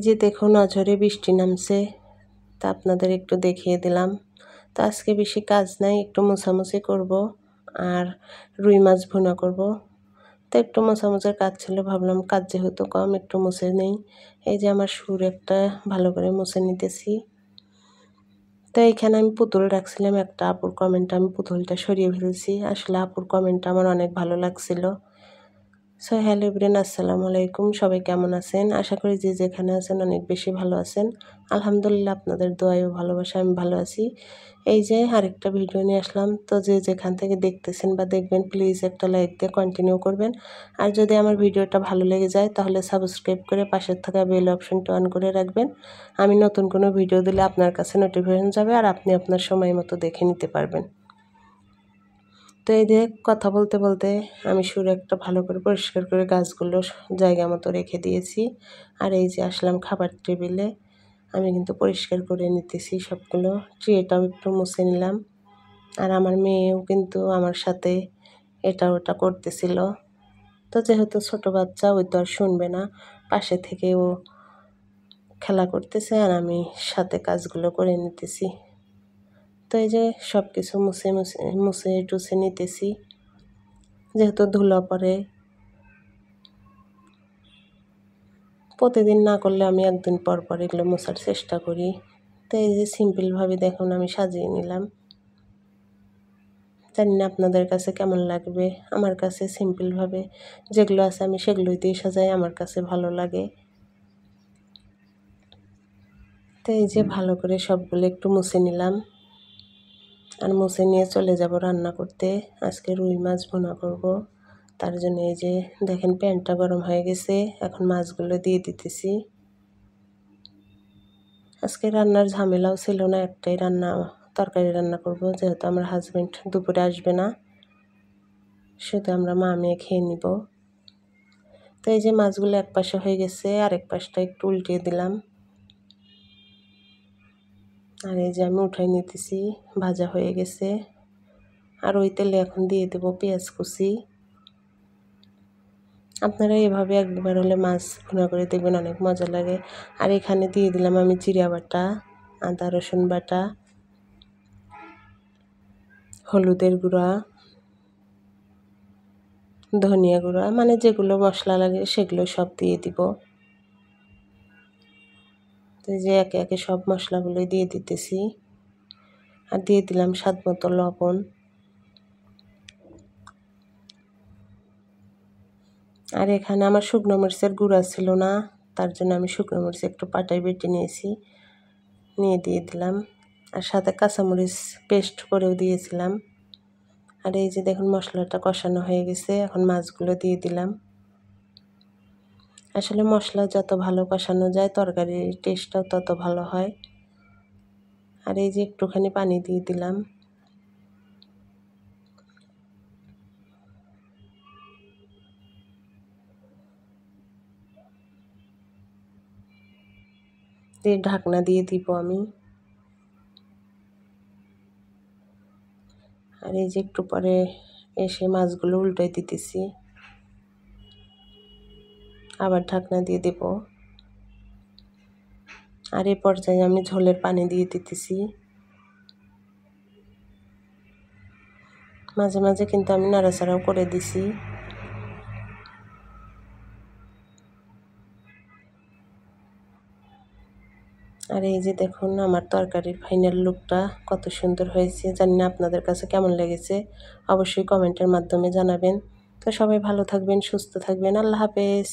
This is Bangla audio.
যে দেখুন অঝরে বৃষ্টি নামছে, তা আপনাদের একটু দেখিয়ে দিলাম। তো আজকে বেশি কাজ নাই, একটু মোছামুছি করব আর রুই মাছ ভুনা করব। তো একটু মোছামুছির কাজ ছিল, ভাবলাম কাজ যেহেতু কম একটু মুছে নেই। এই যে আমার সুর একটা ভালো করে মুছে নিতেছি। তো এইখানে আমি পুতুল রাখছিলাম, একটা আপুর কমেন্ট আমি পুতুলটা সরিয়ে ফেলছি। আসলে আপুর কমেন্টটা আমার অনেক ভালো লাগছিল। সো হ্যালো এভরিওয়ান, আসসালামু আলাইকুম। সবাই কেমন আছেন? আশা করি যে যেখানে আছেন অনেক বেশি ভালো আছেন। আলহামদুলিল্লাহ আপনাদের দোয়ায় ও ভালোবাসায় আমি ভালো আছি। এই যে আরেকটা ভিডিও নিয়ে আসলাম। তো যে যেখান থেকে দেখতেছেন বা দেখবেন প্লিজ একটা লাইক দিয়ে কন্টিনিউ করবেন। আর যদি আমার ভিডিওটা ভালো লেগে যায় তাহলে সাবস্ক্রাইব করে পাশের থাকা বেল অপশনটা অন করে রাখবেন। আমি নতুন কোনো ভিডিও দিলে আপনার কাছে নোটিফিকেশন যাবে আর আপনি আপনার সময় মতো দেখে নিতে পারবেন। তো এই যে কথা বলতে বলতে আমি সুর একটা ভালো করে পরিষ্কার করে গাছগুলো জায়গা মতো রেখে দিয়েছি। আর এই যে আসলাম খাবার টেবিলে, আমি কিন্তু পরিষ্কার করে নিতেছি সবগুলো। ট্রেটাও একটু মুছে নিলাম। আর আমার মেয়েও কিন্তু আমার সাথে এটা ওটা করতেছিল। তো যেহেতু ছোটো বাচ্চা, ওই তো আর শুনবে না, পাশে থেকে ও খেলা করতেছে আর আমি সাথে কাজগুলো করে নিতেছি। তো এই যে সব কিছু মুছে টুছে নিতেছি, যেহেতু ধুলো পড়ে। প্রতিদিন না করলে আমি একদিন পর পর এগুলো মোছার চেষ্টা করি। তো এই যে সিম্পলভাবে দেখুন আমি সাজিয়ে নিলাম। জানি না আপনাদের কাছে কেমন লাগবে। আমার কাছে সিম্পলভাবে যেগুলো আছে আমি সেগুলোই দিয়ে সাজাই, আমার কাছে ভালো লাগে। তো এই যে ভালো করে সবগুলো একটু মুছে নিলাম আর মুছে নিয়ে চলে যাব রান্না করতে। আজকে রুই মাছ ভুনা করব। তার জন্য এই যে দেখেন প্যানটা গরম হয়ে গেছে, এখন মাছগুলো দিয়ে দিতেছি। আজকে রান্নার ঝামেলাও ছিল না, একটাই তরকারি রান্না করব, যেহেতু আমার হাজব্যান্ড দুপুরে আসবে না, শুধু আমরা মা মেয়ে খেয়ে নিব। তো এই যে মাছগুলো এক পাশে হয়ে গেছে, আরেক পাশটা একটু উল্টিয়ে দিলাম। আর এই যে আমি উঠাই নিতেছি, ভাজা হয়ে গেছে। আর ওই তেলে এখন দিয়ে দেব পেঁয়াজ কুচি। আপনারা এভাবে একবার হলে মাছ ভুনা করে দেখবেন, অনেক মজা লাগে। আর এখানে দিয়ে দিলাম আমি জিরা বাটা, আদা রসুন বাটা, হলুদের গুঁড়া, ধনিয়া গুঁড়া, মানে যেগুলো মশলা লাগে সেগুলো সব দিয়ে দিব। তো যে একে একে সব মশলাগুলো দিয়ে দিতেছি। আর দিয়ে দিলাম স্বাদ মতো লবণ। আর এখানে আমার শুকনো মরিচের গুঁড়া ছিল না, তার জন্য আমি শুকনো মরিচ একটু পাটায় বেটে নিয়ে দিয়ে দিলাম। আর সাথে কাঁচামরিচ পেস্ট করেও দিয়েছিলাম। আর এই যে দেখুন মশলাটা কষানো হয়ে গেছে, এখন মাছগুলো দিয়ে দিলাম। আসলে মশলা যত ভালো কষানো যায় তরকারির টেস্টটাও তত ভালো হয়। আর এই যে একটুখানি পানি দিয়ে দিলাম। দিয়ে ঢাকনা দিয়ে দিব আমি। আর এই যে একটু পরে এসে মাছগুলো উল্টাই দিতেছি, আবার ঢাকনা দিয়ে দেব। আর এই পর্যায়ে আমি ঝোলের পানি দিয়ে দিতেছি। মাঝে মাঝে কিন্তু আমি নাড়াচাড়াও করে দিছি। আর এই যে দেখুন আমার তরকারির ফাইনাল লুকটা কত সুন্দর হয়েছে। জানি না আপনাদের কাছে কেমন লেগেছে, অবশ্যই কমেন্টের মাধ্যমে জানাবেন। তো সবাই ভালো থাকবেন, সুস্থ থাকবেন। আল্লাহ হাফেজ।